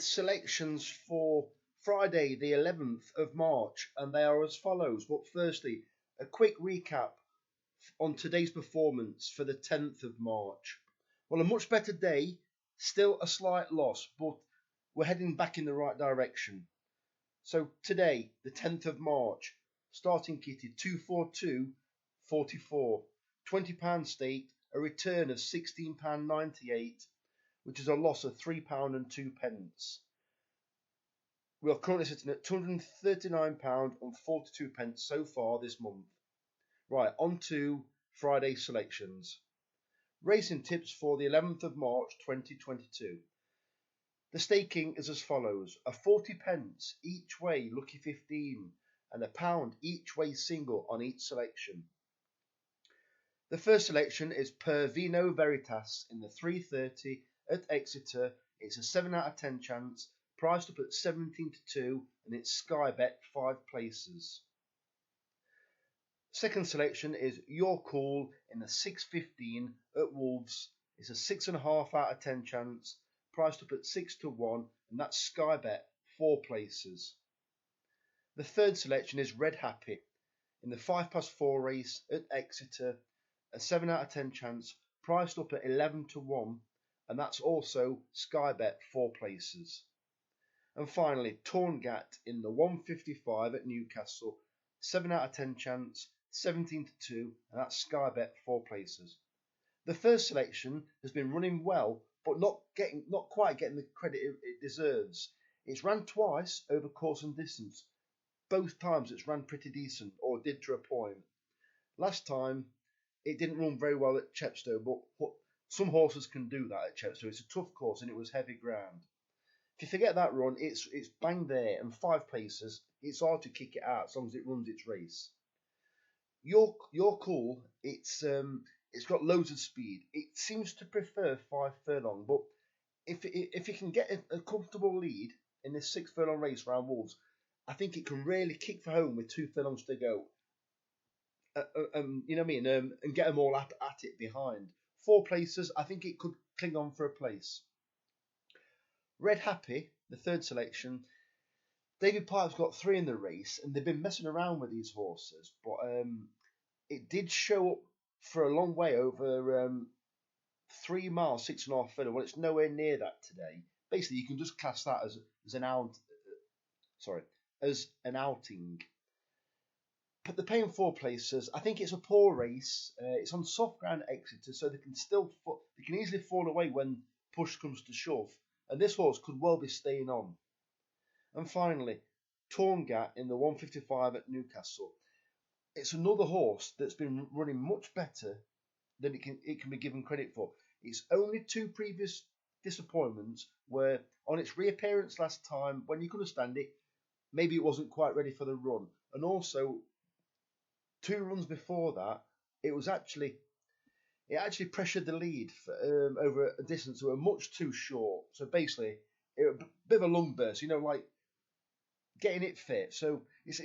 Selections for Friday, the 11th of March, and they are as follows. But firstly, a quick recap on today's performance for the 10th of March. Well, a much better day, still a slight loss, but we're heading back in the right direction. So today, the 10th of March, starting kitted 242.44, £20 stake, a return of £16.98, which is a loss of £3 and 2 pence. We are currently sitting at £239 and 42 pence so far this month. Right, on to Friday selections. Racing tips for the 11th of March 2022. The staking is as follows: a 40 pence each way lucky 15 and a £1 each way single on each selection. The first selection is Per Vino Veritas in the 3:30 at Exeter. It's a 7 out of 10 chance, priced up at 17-2, and it's Sky Bet 5 places. Second selection is Your Call in the 6:15 at Wolves. It's a 6.5 out of 10 chance, priced up at 6-1, and that's Sky Bet 4 places. The third selection is Red Happy in the 4:05 race at Exeter, a 7 out of 10 chance, priced up at 11-1, and that's also Sky Bet 4 places. And finally, Torngat in the 1:55 at Newcastle, 7 out of 10 chance, 17-2, and that's Sky Bet 4 places. The first selection has been running well, but not quite getting the credit it deserves. It's ran twice over course and distance. Both times it's ran pretty decent, or did to a point. Last time it didn't run very well at Chepstow, but some horses can do that at Chepstow. It's a tough course and it was heavy ground. If you forget that run, it's bang there, and 5 places. It's hard to kick it out as long as it runs its race. Your Call, it's got loads of speed. It seems to prefer 5 furlong, but if you can get a comfortable lead in this 6 furlong race around Wolves, I think it can really kick for home with 2 furlongs to go. You know what I mean? And get them all at it behind. 4 places, I think it could cling on for a place. Red Happy, the third selection. David Pipe's got 3 in the race, and they've been messing around with these horses, but it did show up for a long way over 3 miles, 6.5 furlong. Well, it's nowhere near that today. Basically, you can just class that as an outing. But they're paying 4 places. I think it's a poor race. It's on soft ground at Exeter, so they can easily fall away when push comes to shove. And this horse could well be staying on. And finally, Torngat in the 1:55 at Newcastle. It's another horse that's been running much better than it can be given credit for. It's only 2 previous disappointments where, on its reappearance last time, when you couldn't stand it, maybe it wasn't quite ready for the run. And also, 2 runs before that, it actually pressured the lead for, over a distance that were much too short. So basically, it was a bit of a lung burst, like getting it fit. So it's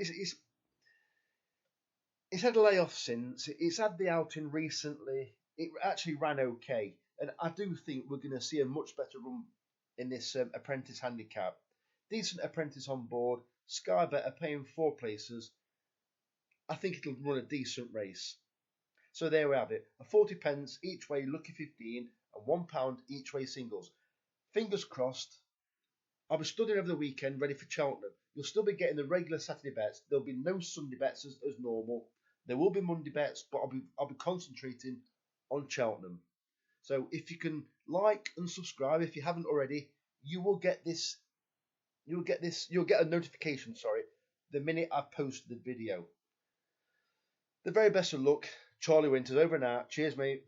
had a layoff since. It's had the outing recently. It actually ran okay. And I do think we're going to see a much better run in this apprentice handicap. Decent apprentice on board. Sky Bet are paying 4 places. I think it'll run a decent race. So there we have it. A 40 pence each way lucky 15 and £1 each way singles. Fingers crossed. I'll be studying over the weekend ready for Cheltenham. You'll still be getting the regular Saturday bets. There'll be no Sunday bets as normal. There will be Monday bets, but I'll be concentrating on Cheltenham. So if you can like and subscribe if you haven't already, you'll get a notification, the minute I've posted the video. The very best of luck. Charlie Winters over and out. Cheers, mate.